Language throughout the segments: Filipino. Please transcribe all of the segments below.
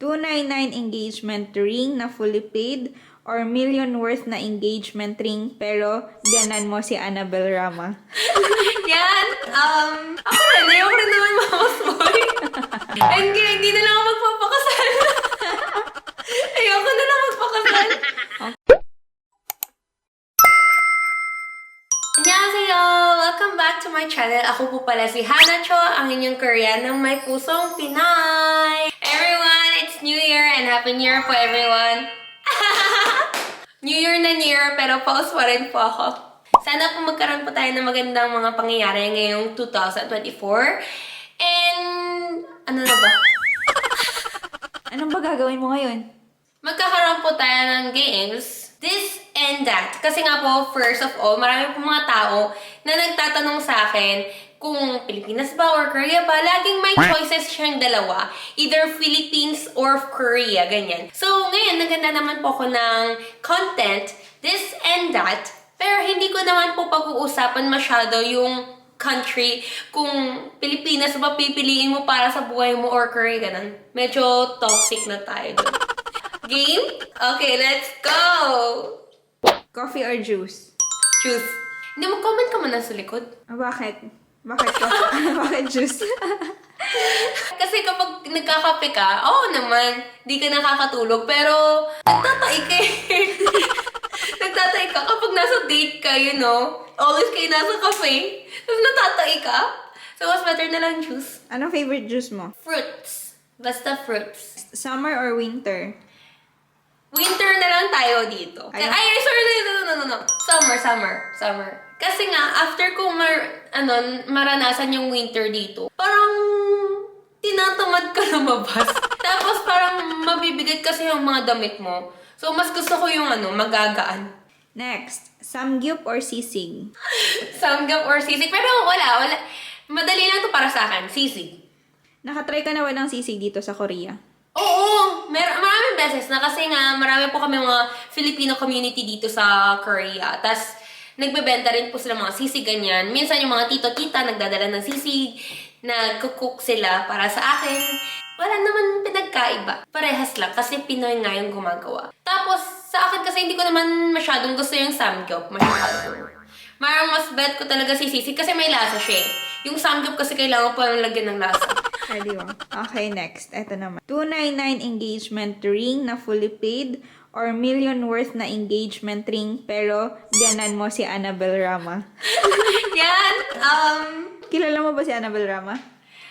299 engagement ring na fully paid or million worth na engagement ring pero biyanan mo si Annabel Rama? Yan! Ako rin. Ayoko rin naman mama's boy. And kaya hindi na lang ako magpapakasal. Ayoko na lang magpakasal. Annyeonghaseyo! Welcome back to my channel. Ako po pala si Hana Cho, ang inyong Korean ng may pusong Pinay. Everyone, it's New Year and Happy New Year po everyone. New Year na New Year pero pause pa rin po ako. Sana po magkaroon po tayo ng magandang mga pangyayari ngayong 2024. And ano na ba? Anong ba gagawin mo ngayon? Magkakaroon po tayo ng games, this and that. Kasi nga po, first of all, marami po mga tao na nagtatanong sa akin kung Pilipinas ba or Korea ba. Laging may choices siyang dalawa. Either Philippines or Korea, ganyan. So, ngayon, naganda naman po ako ng content, this and that. Pero hindi ko naman po pag-uusapan masyado yung country kung Pilipinas ba pipiliin mo para sa buhay mo or Korea, ganun. Medyo toxic na tayo dun. Game? Okay, let's go! Coffee or juice? Choose. Hindi, mag-comment ka muna sa likod. Bakit? Bakit coffee? Bakit juice? Kasi kapag nagkakape ka, oo naman, di ka nakakatulog, pero nagtatay ka eh. Nagtatay ka kapag nasa date ka, you know, always kayo nasa cafe, tapos natatay ka. So, mas better na lang juice. Anong favorite juice mo? Fruits. Basta fruits. Summer or winter? Winter na lang tayo dito. Ay, sorry, no. Summer. Kasi nga, after ko maranasan yung winter dito, parang tinatamad ka lumabas. Tapos parang mabibigat kasi yung mga damit mo. So, mas gusto ko yung magagaan. Next, samgyup or sisig? Samgyup or sisig. Pero wala. Madali lang to para sa akin. Sisig. Nakatry ka na ba ng sisig dito sa Korea? Oo! Maraming beses na kasi nga marami po kami mga Filipino community dito sa Korea. Tapos, nagbebenta rin po sila mga sisig ganyan. Minsan yung mga tito-tita nagdadala ng sisig, nagkukook sila para sa akin. Wala naman pinagkaiba. Parehas lang kasi Pinoy nga yung gumagawa. Tapos, sa akin kasi hindi ko naman masyadong gusto yung samgyup. Marang mas bet ko talaga si sisig kasi may lasa siya eh. Yung samgyup kasi kailangan pa yung lagyan ng lasa. Ready mo? Okay, next. Ito naman. 299 engagement ring na fully paid or million worth na engagement ring pero biyanan mo si Annabel Rama? Yan! Kilala mo ba si Annabel Rama?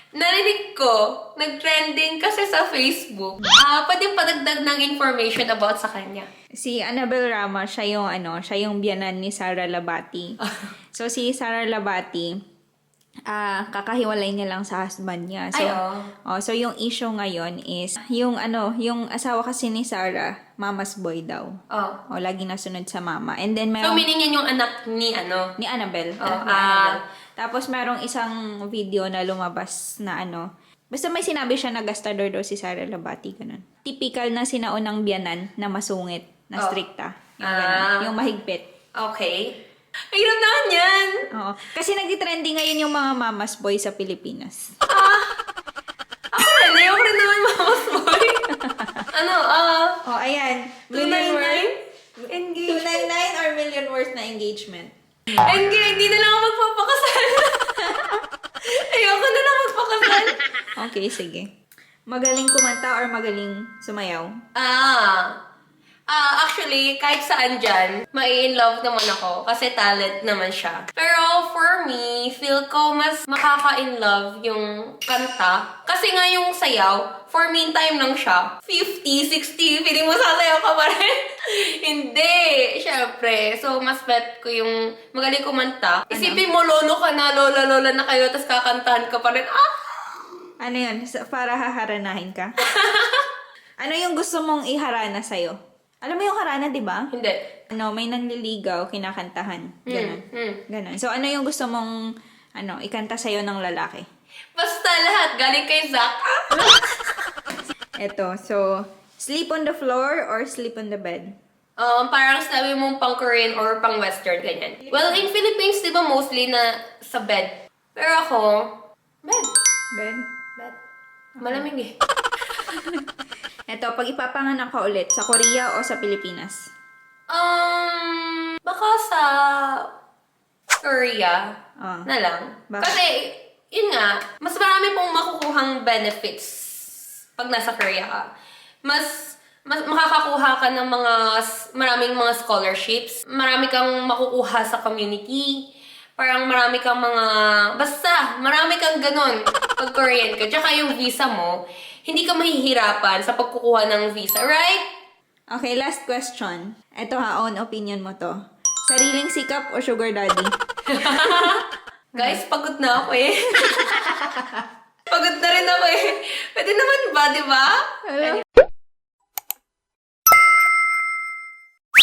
Narinig ko, nag-trending kasi sa Facebook. Pwede padagdag ng information about sa kanya. Si Annabel Rama, siya yung biyanan ni Sara Labati. So, si Sara Labati, kakahiwalay niya lang sa husband niya. So, so yung issue ngayon is, yung asawa kasi ni Sara, mama's boy daw. Oh. Lagi nasunod sa mama. And then, So, meaning yan yung anak ni ni Annabel. Oh, Anak ni Annabel. Tapos, merong isang video na lumabas na basta may sinabi siya na gastador daw si Sara Labati, ganun. Typical na sinaunang biyanan na masungit, na strikta. Yung ganun. Yung mahigpit. Okay. Hirap naman yan! Oo. Kasi nag-trending ngayon yung mga mama's boy sa Pilipinas. Ako rin. Ayoko rin naman mama's boy. Ayan. 299? 299 or million worth na engagement? And kaya hindi na lang ako magpapakasal. Ayoko na lang magpakasal. Okay, sige. Magaling kumanta or magaling sumayaw? Actually, kahit saan dyan, mai-in-love naman ako kasi talent naman siya. Pero for me, feel ko mas makaka-in-love yung kanta. Kasi nga yung sayaw, for meantime lang siya. 50, 60, feeling mo sasayaw ka pa rin? Hindi, syempre. So, mas bet ko yung magaling kumanta. Isipin mo, lolo ka na, lola-lola na kayo, tapos kakantahan ka pa rin. Ano yun? Para haharanahin ka? Ano yung gusto mong iharana sa'yo? Alam mo yung harana, di ba? Hindi. May nanliligaw, kinakantahan. Ganon. Ganon. So, ano yung gusto mong, ikanta sa'yo ng lalaki? Basta lahat, galing kay Zach. Eto, so, sleep on the floor or sleep on the bed? Parang sabi mong pang Korean or pang Western, ganyan. Well, in Philippines, di ba mostly na sa bed? Pero ako, bed. Bed? Bed. Malamig eh. Eto, pag ipapanganak ka ulit, sa Korea o sa Pilipinas? Baka sa Korea na lang. Bakit? Kasi, yun nga, mas marami pong makukuhang benefits pag nasa Korea ka. Mas makakakuha ka ng maraming mga scholarships. Marami kang makukuha sa community. Parang marami kang marami kang ganun pag Korean ka. Tsaka yung visa mo, hindi ka mahihirapan sa pagkukuha ng visa, right? Okay, last question. Eto ha, own opinion mo to. Sariling sikap o sugar daddy? Guys, pagod na ako eh. Pagod na rin ako eh. Pwede naman ba, di ba?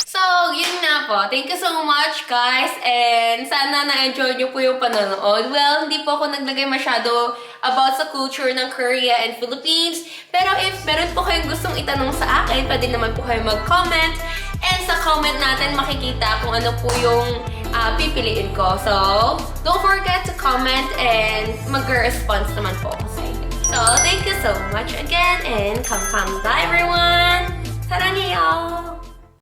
So, yun na po. Thank you so much, guys. And sana na-enjoy nyo po yung panonood. Well, hindi po ako naglagay masyado about sa culture ng Korea and Philippines. Pero if meron po kayong gustong itanong sa akin, pwede naman po kayo mag-comment. And sa comment natin, makikita kung ano po yung pipiliin ko. So, don't forget to comment and mag-response naman po ako sa inyo. So, thank you so much again and 감사합니다, everyone! 사랑해요!